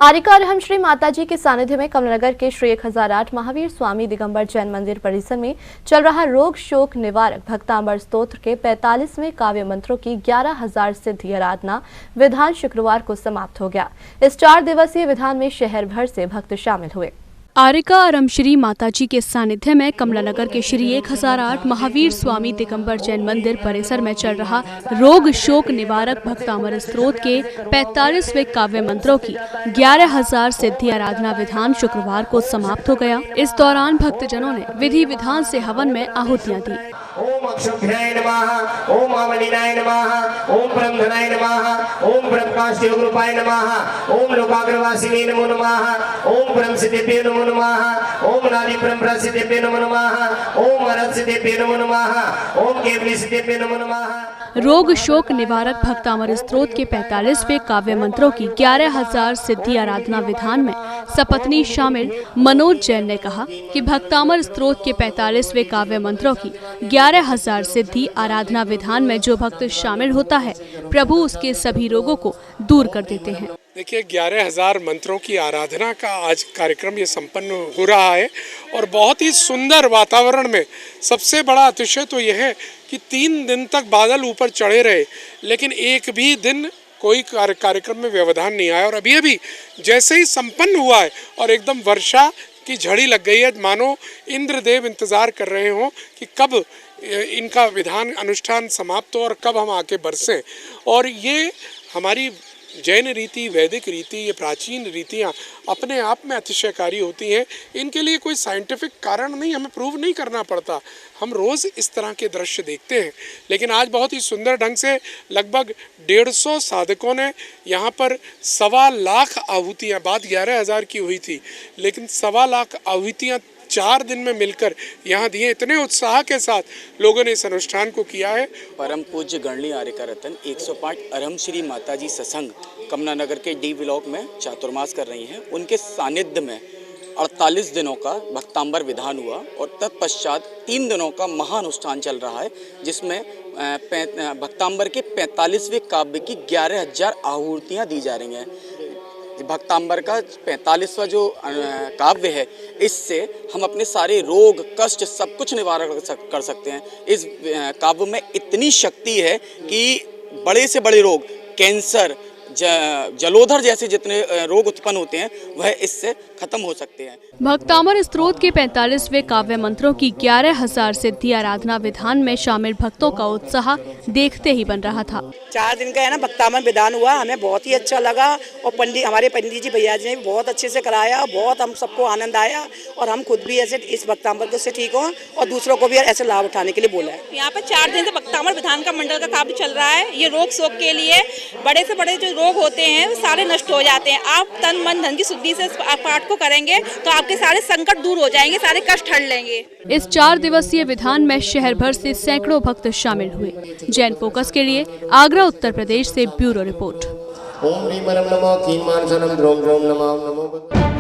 आरिका अरहम श्री माताजी के सानिध्य में कमलानगर के श्री 1008 महावीर स्वामी दिगंबर जैन मंदिर परिसर में चल रहा रोग शोक निवारक भक्तांबर स्तोत्र के 45वें काव्य मंत्रों की 11,000 सिद्धि आराधना विधान शुक्रवार को समाप्त हो गया। इस 4 दिवसीय विधान में शहर भर से भक्त शामिल हुए। आरिका अरहम श्री माताजी के सानिध्य में कमलानगर के श्री 1008 महावीर स्वामी दिगंबर जैन मंदिर परिसर में चल रहा रोग शोक निवारक भक्तामर स्तोत्र के 45वें काव्य मंत्रों की 11,000 सिद्धि आराधना विधान शुक्रवार को समाप्त हो गया। इस दौरान भक्तजनों ने विधि विधान से हवन में आहुतियां दी। ओम अक्षुभ्याय नमः, ओम अवनीनाय नमः, ओम ब्रह्मणाय नमः, ओम ब्रह्मकाष्ठयोगरूपाय नमः, ओम लोकाग्रवासिने नमो नमः, ओम ब्रह्मसिद्धेभ्यो नमो नमः, ओम नादि ब्रह्मसिद्धेभ्यो नमो नमः, ओम अरहसिद्धेभ्यो नमो नमः, ओम केवलीसिद्धेभ्यो नमो नमः। रोग शोक निवारक भक्तामर स्तोत्र के 45वें काव्य मंत्रों की 11,000 सिद्धि आराधना विधान में सपत्नी शामिल मनोज जैन ने कहा कि भक्तामर स्तोत्र के 45वें काव्य मंत्रों की 11,000 सिद्धि आराधना विधान में जो भक्त शामिल होता है प्रभु उसके सभी रोगों को दूर कर देते हैं। देखिए 11,000 मंत्रों की आराधना का आज कार्यक्रम ये संपन्न हो रहा है और बहुत ही सुंदर वातावरण में सबसे बड़ा अतिशय तो यह है कि 3 दिन तक बादल ऊपर चढ़े रहे लेकिन एक भी दिन कोई कार्यक्रम में व्यवधान नहीं आया और अभी जैसे ही संपन्न हुआ है और एकदम वर्षा की झड़ी लग गई है, मानो इंद्रदेव इंतजार कर रहे हों कि कब इनका विधान अनुष्ठान समाप्त हो और कब हम आके बरसें। और ये हमारी जैन रीति, वैदिक रीति, ये प्राचीन रीतियाँ अपने आप में अतिशयकारी होती हैं। इनके लिए कोई साइंटिफिक कारण नहीं, हमें प्रूव नहीं करना पड़ता। हम रोज़ इस तरह के दृश्य देखते हैं लेकिन आज बहुत ही सुंदर ढंग से लगभग 150 साधकों ने यहाँ पर 1.25 लाख आहुतियाँ, बात 11,000 की हुई थी लेकिन 1.25 लाख आहुतियाँ 4 दिन में मिलकर यहाँ दिए। इतने उत्साह के साथ लोगों ने इस अनुष्ठान को किया है। परम पूज्य गणली आरिका रतन 105 अरहम श्री माताजी सत्संग कमलानगर के डी ब्लॉक में चातुर्मास कर रही हैं। उनके सानिध्य में 48 दिनों का भक्तांबर विधान हुआ और तत्पश्चात 3 दिनों का महानुष्ठान चल रहा है जिसमें भक्तांबर के 45वें काव्य की 11,000 आहुतियाँ दी जा रही हैं। भक्तांबर का 45वां जो काव्य है इससे हम अपने सारे रोग कष्ट सब कुछ निवारण कर सकते हैं। इस काव्य में इतनी शक्ति है कि बड़े से बड़े रोग, कैंसर, जलोधर जैसे जितने रोग उत्पन्न होते हैं वह इससे खत्म हो सकते हैं। भक्तामर स्तोत्र के 45वें काव्य मंत्रों की 11,000 सिद्धि आराधना विधान में शामिल भक्तों का उत्साह देखते ही बन रहा था। 4 दिन का है ना भक्तामर विधान हुआ, हमें बहुत ही अच्छा लगा और हमारे पंडित जी भैया जी ने भी बहुत अच्छे से कराया, बहुत हम सबको आनंद आया और हम खुद भी ऐसे इस भक्तामर से ठीक हों और दूसरों को भी ऐसे लाभ उठाने के लिए बोला है। यहाँ पर 4 दिन से भक्तामर विधान का मंडल का काव्य चल रहा है। ये रोग शोक के लिए बड़े से बड़े जो रोग होते हैं सारे नष्ट हो जाते हैं। आप तन मन धन की शुद्धि से पाठ को करेंगे तो आपके सारे संकट दूर हो जाएंगे, सारे कष्ट हट लेंगे। इस 4 दिवसीय विधान में शहर भर से सैकड़ों भक्त शामिल हुए। जैन फोकस के लिए आगरा उत्तर प्रदेश से ब्यूरो रिपोर्ट। ओम ह्रीं परम नमो कीं मानसनम द्रोम द्रोम नमो नमो।